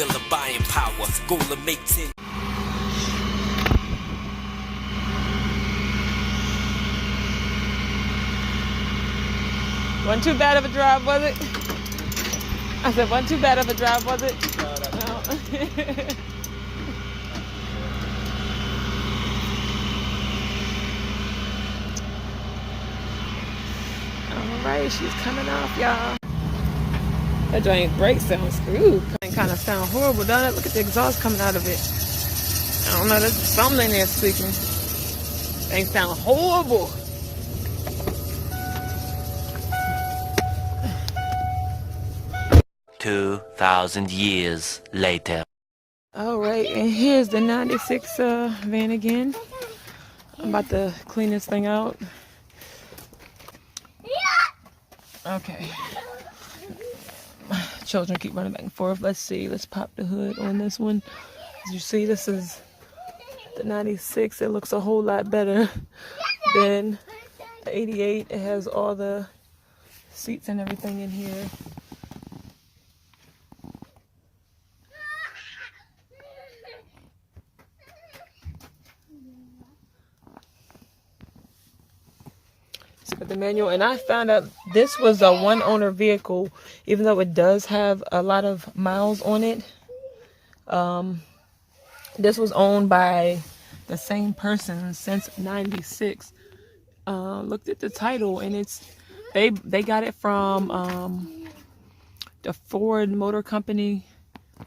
mil of buying power. Goal to make 10. Wasn't too bad of a drive, was it? I said, wasn't too bad of a drive, was it? No. Alright, she's coming off, y'all. That giant brake sounds screwed. It kind of sound horrible, doesn't it? Look at the exhaust coming out of it. I don't know, there's something in there squeaking. Things sound horrible. $2,000 later. Alright, and here's the 96 van again. I'm about to clean this thing out. Okay. Children keep running back and forth. Let's see. Let's pop the hood on this one. As you see, this is the 96. It looks a whole lot better than the 88. It has all the seats and everything in here. The manual, and I found out this was a one-owner vehicle, even though it does have a lot of miles on it. This was owned by the same person since '96. Looked at the title, and it's they got it from the Ford Motor Company. I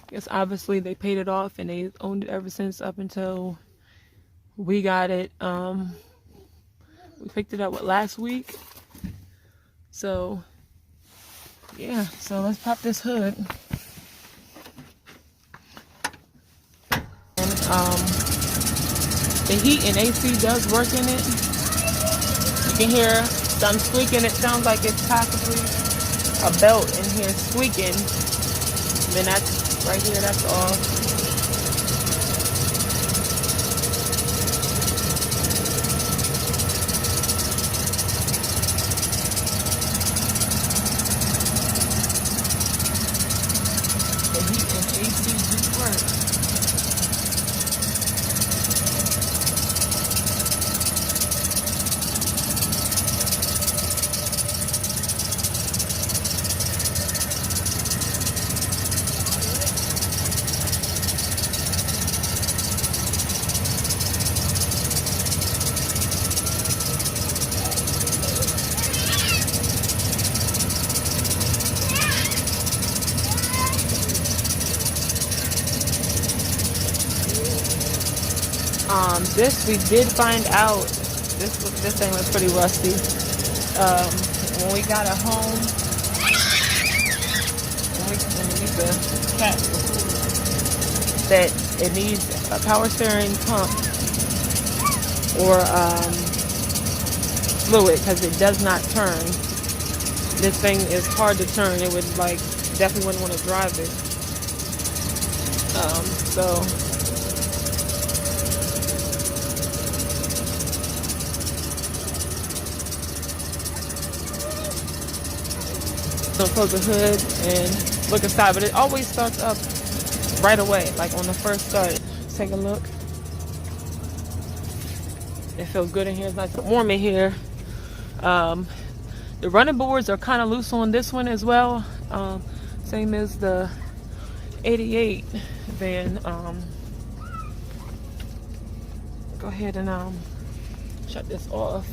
guess obviously they paid it off, and they owned it ever since up until we got it. We picked it up last week. So yeah, so let's pop this hood. And the heat and AC does work in it. You can hear some squeaking. It sounds like it's possibly a belt in here squeaking. And then that's right here, that's off. This we did find out. This thing was pretty rusty. When we got it home, when we used the cat, that it needs a power steering pump or fluid, because it does not turn. This thing is hard to turn. It would definitely wouldn't want to drive it. So. Close the hood and look inside, but it always starts up right away, like on the first start. Let's take a look. It feels good in here. It's nice and warm in here. The running boards are kind of loose on this one as well, same as the 88 van. Go ahead and shut this off.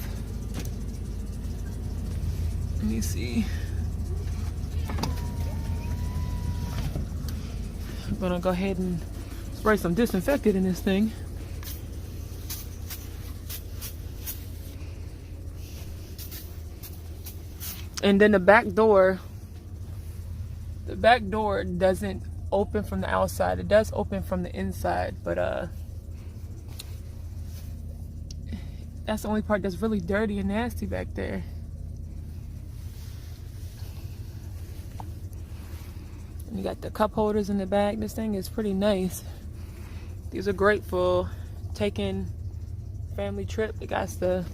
Let me see. I'm gonna go ahead and spray some disinfectant in this thing. And then the back door doesn't open from the outside. It does open from the inside, but that's the only part that's really dirty and nasty back there. You got the cup holders in the back. This thing is pretty nice. These are great for taking family trip. It got the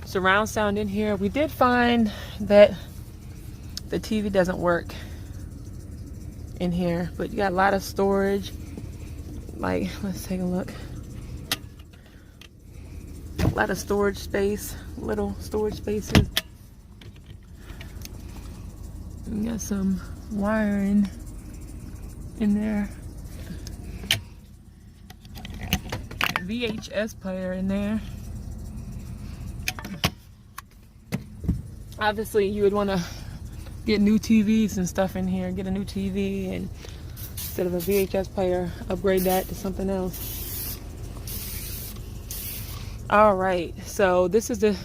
surround sound in here. We did find that the TV doesn't work. in here, but you got a lot of storage. Like, let's take a look. A lot of storage space, little storage spaces. You got some wiring in there. VHS player in there. Obviously, you would want to get new TVs and stuff in here. Get a new TV, and instead of a VHS player, upgrade that to something else. All right, so this is the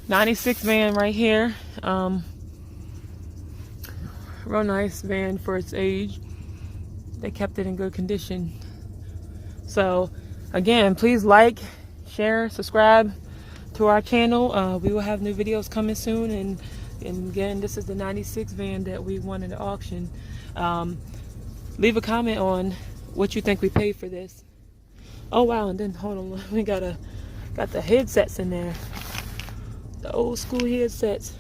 96 van right here. Real nice van for its age. They kept it in good condition. So again, please like, share, subscribe to our channel. We will have new videos coming soon, and again, this is the 96 van that we won in the auction. Leave a comment on what you think we paid for this. Oh wow, and then hold on, we got the headsets in there, the old school headsets.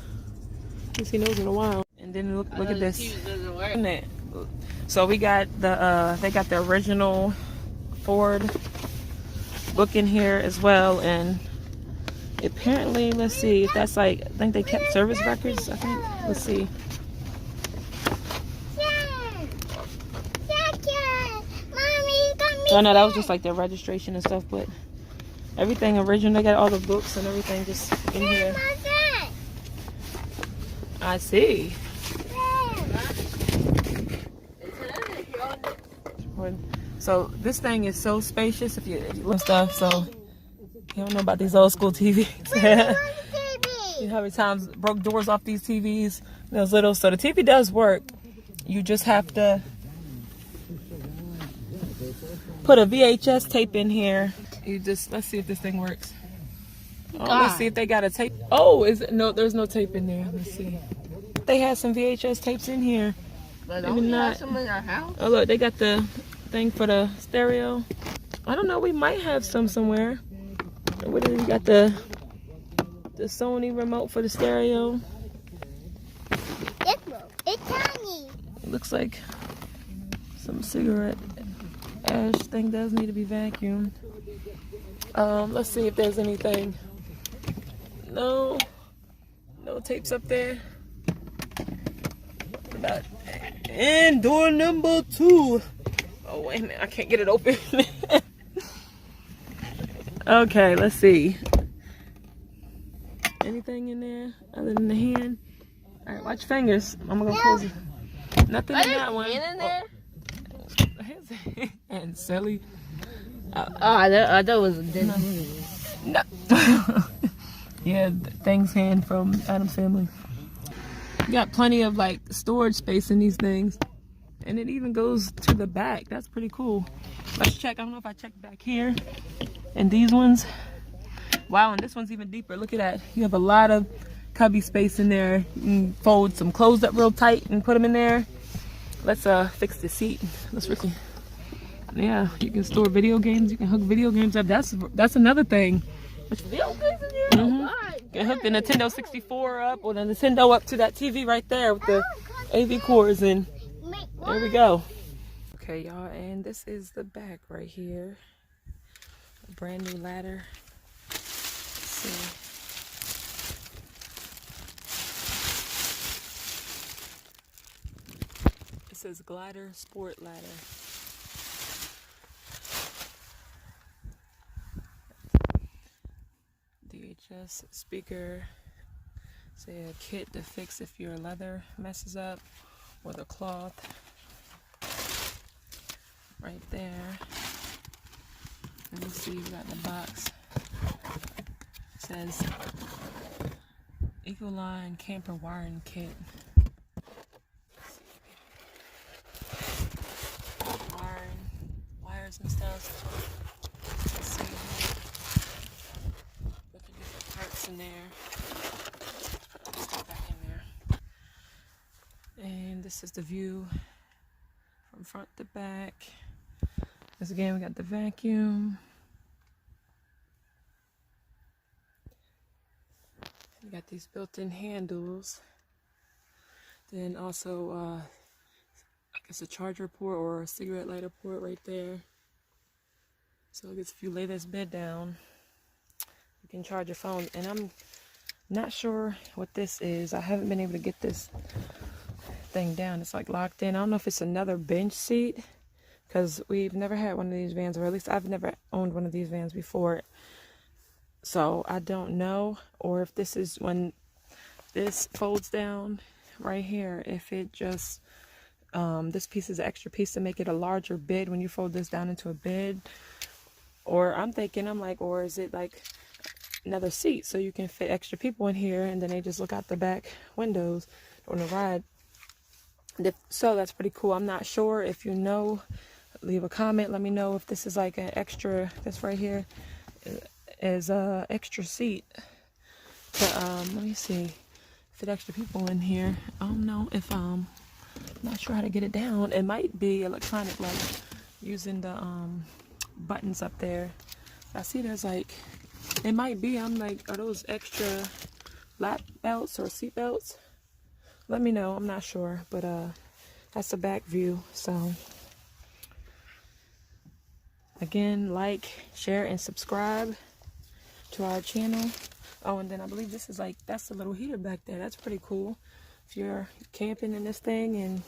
Haven't seen those in a while. And then look at this. So we got the they got the original Ford book in here as well, and apparently, let's see if that's like, I think they kept service records, I think. Let's see. Oh no, that was just like their registration and stuff, but everything original. They got all the books and everything just in here. I see. So this thing is so spacious if you look stuff. So you don't know about these old school TVs. You know how many times broke doors off these TVs? Those little. So the TV does work. You just have to put a VHS tape in here. You just, let's see if this thing works. Oh, let's see if they got a tape. Oh, is it? No, there's no tape in there. Let's see. They had some VHS tapes in here. But don't we have some in our house? Oh look, they got the thing for the stereo. I don't know. We might have some somewhere. What do we got? The Sony remote for the stereo. It's tiny. It looks like some cigarette ash thing does need to be vacuumed. Let's see if there's anything. No tapes up there. And door number 2. Oh wait a minute, I can't get it open. Okay, let's see. Anything in there other than the hand? All right, watch your fingers. I'm gonna close it. Nothing in that one. In there? And silly. I thought it was a dead No. Yeah, things hand from Adam's Family. You got plenty of like storage space in these things, and it even goes to the back. That's pretty cool. Let's check. I don't know if I checked back here. And these ones, wow, and this one's even deeper. Look at that. You have a lot of cubby space in there. You can fold some clothes up real tight and put them in there. Let's fix the seat. Let's really, yeah, you can store video games. You can hook video games up. That's another thing. Video games in here? You can hook the Nintendo 64 up, or the Nintendo up to that TV right there with the AV cords, and there we go. Okay, y'all, and this is the back right here. A brand new ladder. Let's see. It says Glider Sport Ladder. DHS speaker. Say a kit to fix if your leather messes up, or the cloth. Right there. Let me see, we got in the box. It says Ecoline camper wiring kit. Wires and stuff. Let's see. Look at different parts in there. Put all this stuff back in there. And this is the view from front to back. Once again, we got the vacuum. We got these built-in handles. Then also It's a charger port or a cigarette lighter port right there. So I guess if you lay this bed down, you can charge your phone. And I'm not sure what this is. I haven't been able to get this thing down. It's like locked in. I don't know if it's another bench seat, because we've never had one of these vans, or at least I've never owned one of these vans before. So I don't know, or if this is when this folds down right here, if it just this piece is an extra piece to make it a larger bed when you fold this down into a bed. Or I'm thinking, or is it like another seat so you can fit extra people in here and then they just look out the back windows on the ride. So that's pretty cool. I'm not sure. If you know, leave a comment, let me know if this is like an extra, this right here is a extra seat to let me see, fit extra people in here. I don't know if not sure how to get it down. It might be electronic, like using the buttons up there. I see there's like, it might be, I'm like, are those extra lap belts or seat belts? Let me know. I'm not sure, but that's the back view. So again, like, share, and subscribe to our channel. Oh, and then I believe this is like, that's the little heater back there. That's pretty cool. If you're camping in this thing and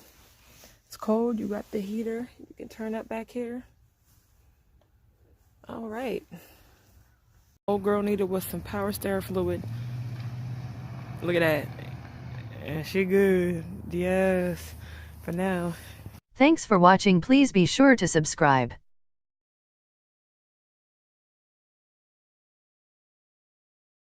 it's cold, you got the heater. You can turn up back here. All right. Old girl needed with some power steering fluid. Look at that. And she good. Yes. For now. Thanks for watching. Please be sure to subscribe.